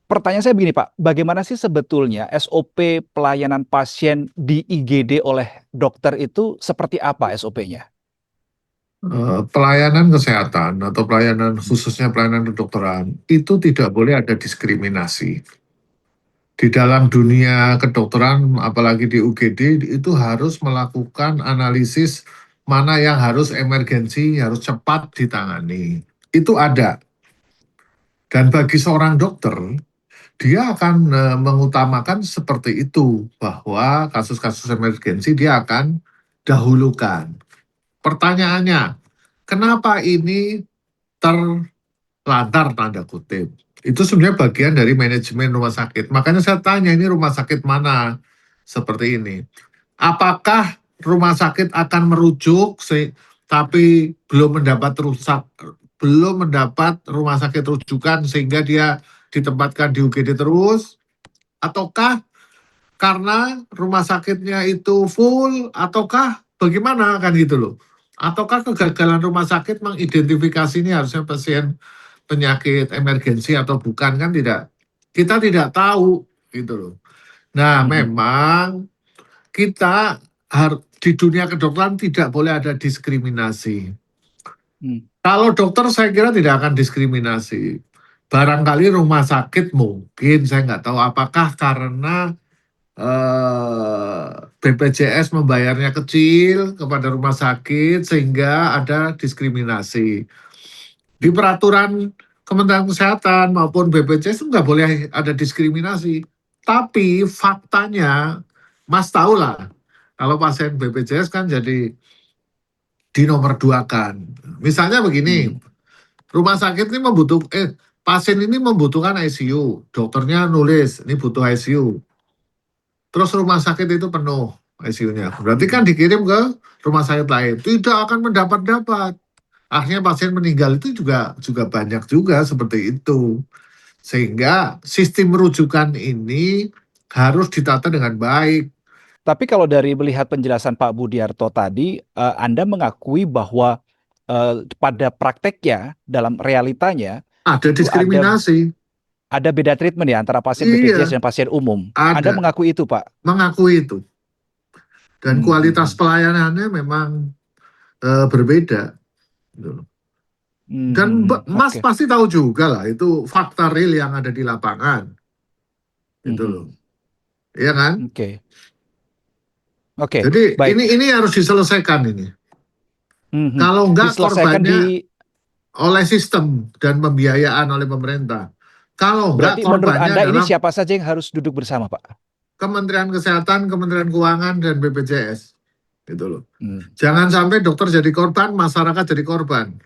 Pertanyaan saya begini, Pak, bagaimana sih sebetulnya SOP pelayanan pasien di IGD oleh dokter itu seperti apa SOP-nya? Pelayanan kesehatan atau pelayanan khususnya pelayanan kedokteran itu tidak boleh ada diskriminasi. Di dalam dunia kedokteran, apalagi di UGD, itu harus melakukan analisis mana yang harus emergensi, harus cepat ditangani. Itu ada. Dan bagi seorang dokter, dia akan mengutamakan seperti itu, bahwa kasus-kasus emergensi dia akan dahulukan. Pertanyaannya, kenapa ini terlantar tanda kutip? Itu sebenarnya bagian dari manajemen rumah sakit. Makanya saya tanya, ini rumah sakit mana seperti ini? Apakah rumah sakit akan merujuk tapi belum mendapat rumah sakit rujukan sehingga dia ditempatkan di UGD terus? Ataukah karena rumah sakitnya itu full, ataukah bagaimana kan gitu loh? Ataukah kegagalan rumah sakit mengidentifikasi ini harusnya pasien penyakit emergensi atau bukan, kan tidak, kita tidak tahu gitu loh. Nah, Mhm. memang kita di dunia kedokteran tidak boleh ada diskriminasi. Hmm. Kalau dokter saya kira tidak akan diskriminasi. Barangkali rumah sakit mungkin, saya nggak tahu apakah karena BPJS membayarnya kecil kepada rumah sakit sehingga ada diskriminasi. Di peraturan Kementerian Kesehatan maupun BPJS itu nggak boleh ada diskriminasi. Tapi faktanya, Mas tahu lah, kalau pasien BPJS kan jadi di nomor dua kan. Misalnya begini, Hmm. rumah sakit ini pasien ini membutuhkan ICU, dokternya nulis ini butuh ICU. Terus rumah sakit itu penuh ICU-nya. Berarti kan Mhm. dikirim ke rumah sakit lain. Tidak akan mendapat. Akhirnya pasien meninggal itu juga banyak juga seperti itu. Sehingga sistem rujukan ini harus ditata dengan baik. Tapi kalau dari melihat penjelasan Pak Budiarto tadi, Anda mengakui bahwa pada prakteknya, dalam realitanya, Ada itu diskriminasi. ada beda treatment ya antara pasien BPJS Iya, dan pasien umum. Anda ada. mengakui itu, Pak? Mengakui itu. Dan Hmm, hmm, kualitas hmm. pelayanannya memang berbeda. Gitu. Hmm, Dan hmm, hmm. Mas Oke. pasti tahu juga lah, itu fakta real yang ada di lapangan. Hmm, Itu hmm. loh. Iya kan? Oke. Oke, Jadi baik. ini harus diselesaikan ini. Hmm, hmm. Kalau enggak Diselesaikan korbannya di oleh sistem dan pembiayaan oleh pemerintah. Kalau enggak Berarti menurut korbannya Anda ini adalah siapa saja yang harus duduk bersama, Pak? Kementerian Kesehatan, Kementerian Keuangan, dan BPJS. Gitu loh. Hmm. Jangan sampai dokter jadi korban, masyarakat jadi korban.